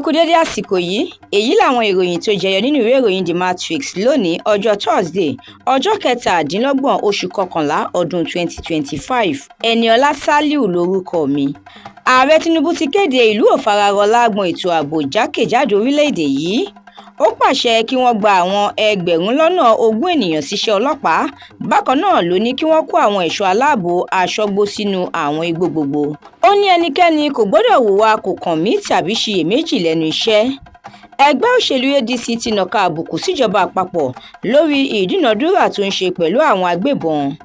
kú dédé àsìkò yìí èyí làwọn ìròyìn tó jẹyọ nínú ìwé ìròyìn The Matrix lónìí ọjọ́ Thursday ọjọ́ 17 oṣù kọkànlá ọdún 2025. Ẹniọlá Sàlíù lórúkọ mi. Ààrẹ Tinubu ti kéde ìlú òfararọ lágbọn ètò ààbò jákèjádò orílẹ̀-èdè yìí. Ó pàṣẹ kí wọ́n gba àwọn ẹgbẹ̀rún lọ́nà 20 ènìyàn síṣẹ́ ọlọ́pàá. Bákan náà ló ní kí wọ́n kó àwọn ẹ̀ṣọ́ aláàbò aṣọ́gbó sínú àwọn igbó gbogbo. Ó ní ẹnikẹ́ni kò gbọ́dọ̀ hùwà kò kàn mí tàbí ṣiyèméjì lẹ́nu iṣẹ́. Ẹgbẹ́ òṣèlú ADC ti nàka àbùkù síjọba àpapọ̀ lórí ìdúnàdúrà tó ń ṣe pẹ̀lú àwọn agbébọn.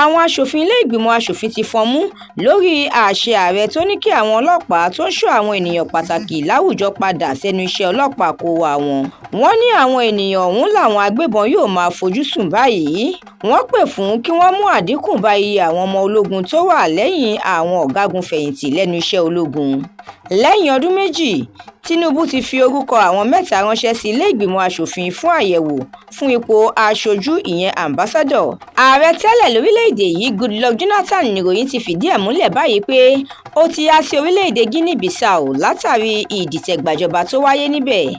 Àwọn aṣòfin ilé ìgbìmọ̀ aṣòfin ti fọnmú lórí àṣẹ ààrẹ tó ní kí àwọn ọlọ́pàá tó ń ṣọ́ àwọn ènìyàn pàtàkì láwùjọ padà sẹ́nu iṣẹ́ ọlọ́pàá kó wa wọn. Wọ́n ní àwọn ènìyàn ọ̀hún làwọn agbébọn yóò máa fojú sùn báyìí. Wọ́n pè fún kí wọ́n mú àdínkù bá iye àwọn ọmọ ológun tó wà lẹ́yìn àwọn ọ̀gágun fẹ̀yìntì lẹ́nu iṣẹ́ ológun. Lẹ́yìn ọdún méjì, Tinubu ti fi orúkọ àwọn 3 ránṣẹ́ sí ilé ìgbìmọ̀ aṣòfin fún àyẹ̀wò fún ipò aṣojú ìyẹn ambassador. Ààrẹ tẹ́lẹ̀ lórílẹ̀‐èdè yìí Goodluck Jonathan níròyìn ti fìdí ẹ̀ múlẹ̀ báyìí pé ó ti há sí orílẹ̀‐èdè Guinea Bissau látàrí ìdìtẹ̀gbàjọba tó wáyé níbẹ̀.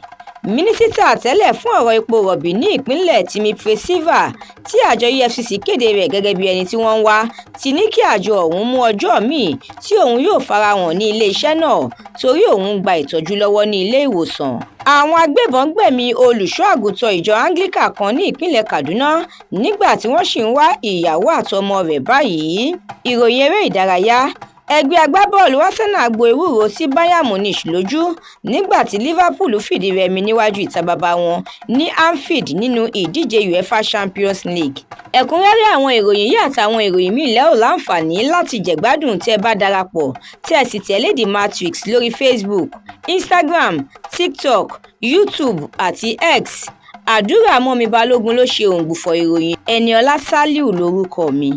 Mínísítà tẹ́lẹ̀ fún ọ̀rọ̀ epo rọ̀bì ní ìpínlẹ̀ Timothy Silva tí àjọ EFCC kéde rẹ̀ gẹ́gẹ́ bí ẹni tí wọ́n ń wá ti ní kí àjọ ọ̀hún mú ọjọ́ míì tí òun yóò farahàn ní ilé-iṣẹ́ náà torí òun ń gba ìtọ́jú lọ́wọ́ ní ilé ìwòsàn. Àwọn agbébọn gbẹ̀mí olùṣọ́ àgùntàn ìjọ Anglican kan ní ìpínlẹ̀ Kaduna nígbà tí wọ́n sì ń wá ìyàwó àtọmọ rẹ̀ báyìí. Ìròyìn eré ìdárayá. Ẹgbẹ́ agbábọ́ọ̀lù Arsenal gbo ewúro sí Bayern Munich lójú nígbà tí Liverpool fìdí rẹmi níwájú ìta bàbá wọn ní Anfield nínú ìdíje UEFA Champions League. Ẹ̀kúnrẹ́rẹ́ àwọn ìròyìn yìí àtàwọn ìròyìn míì lẹ́ ò láǹfààní láti jẹ̀gbádùn tẹ́ bá darapọ̀ tẹ́ sì tẹ̀lé The Matrix lórí Facebook, Instagram, TikTok, YouTube àti X. Àdúrà mọ́mi Balógun ló ṣe òǹgbùfọ̀ ìròyìn. Ẹniọlá Sàlíù lórúkọ mi.